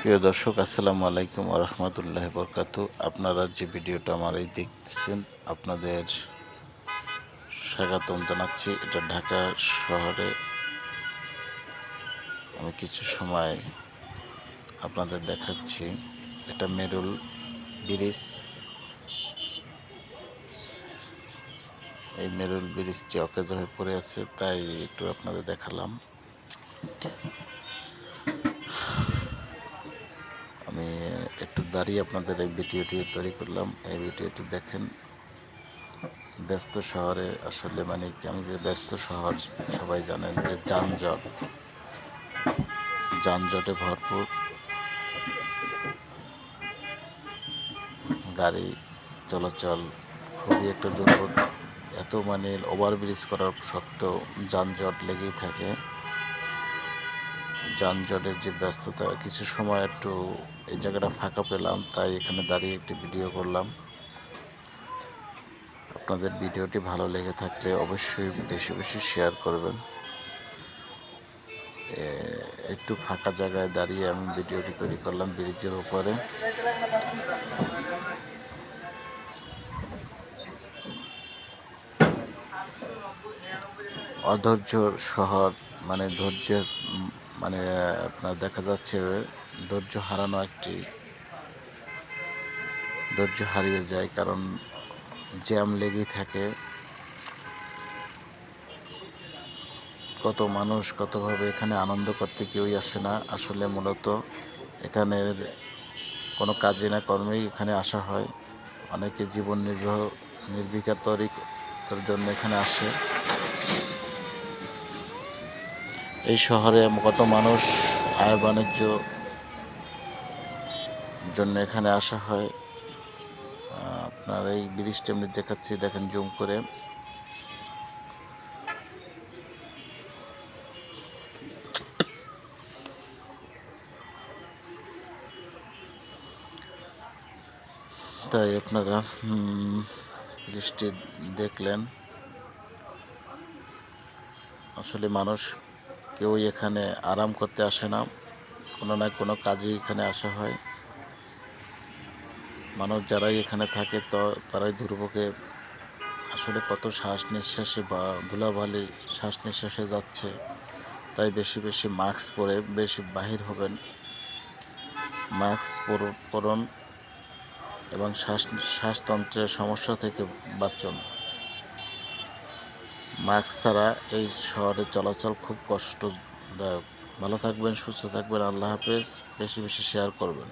প্রিয় দর্শক, আসসালামু আলাইকুম ওয়া রাহমাতুল্লাহি ওয়া বারাকাতুহু। আপনারা যে ভিডিওটা আমার এই দেখতেছেন, আপনাদের স্বাগতম জানাচ্ছি। এটা ঢাকা শহরে আমি কিছু সময় আপনাদের দেখাচ্ছি। এটা মেরুল ব্রিজ। এই মেরুল ব্রিজটি অকেজো হয়ে পড়ে আছে, তাই একটু আপনাদের দেখালাম। আমি একটু দাঁড়িয়ে আপনাদের এই ভিডিওটি তৈরি করলাম। এই ভিডিওটি দেখেন। ব্যস্ত শহরে আসলে মানে আমি যে ব্যস্ত শহর, সবাই জানেন যে যানজটে ভরপুর, গাড়ি চলাচল খুবই একটা দুর্ভোগ। এত মানে ওভারব্রিজ করার সত্ত্বেও যানজট লেগেই থাকে। যানজটের যে ব্যস্ততা, কিছু সময় একটু এই জায়গাটা ফাঁকা পেলাম, তাই এখানে দাঁড়িয়ে একটি ভিডিও করলাম। আপনাদের ভিডিওটি ভালো লেগে থাকলে অবশ্যই বেশি বেশি শেয়ার করবেন। একটু ফাঁকা জায়গায় দাঁড়িয়ে আমি ভিডিওটি তৈরি করলাম ব্রিজের উপরে। অধৈর্য শহর, মানে ধৈর্যের মানে আপনার দেখা যাচ্ছে ধৈর্য হারানো ধৈর্য হারিয়ে যায়, কারণ জ্যাম লেগেই থাকে। কত মানুষ কতভাবে এখানে আনন্দ করতে কেউই আসে না। আসলে মূলত এখানের কোনো কাজে না কর্মেই এখানে আসা হয়। অনেকে জীবন নির্বিঘাতর জন্য এখানে আসে। এই শহরে কত মানুষ আয় বাণিজ্য জন্য এখানে আসা হয়। আপনার এই ব্রিজটা এমনি দেখাচ্ছি, দেখেন জুম করে। তাই আপনারা ব্রিজটি দেখলেন। আসলে মানুষ কেউই এখানে আরাম করতে আসে না, কোনো না কোনো কাজেই এখানে আসা হয়। মানুষ যারাই এখানে থাকে তো তারাই দুর্ভোগে আসলে কত শ্বাস নিঃশ্বাসে বা ধুলাবালি শ্বাস নিঃশ্বাসে যাচ্ছে। তাই বেশি বেশি মাস্ক পরে বেশি বাহির হবেন। মাস্ক পরুন এবং শ্বাসতন্ত্রের সমস্যা থেকে বাঁচুন। মাস্ক ছাড়া এই শহরে চলাচল খুব কষ্টদায়ক। ভালো থাকবেন, সুস্থ থাকবেন। আল্লাহ হাফেজ। বেশি বেশি শেয়ার করবেন।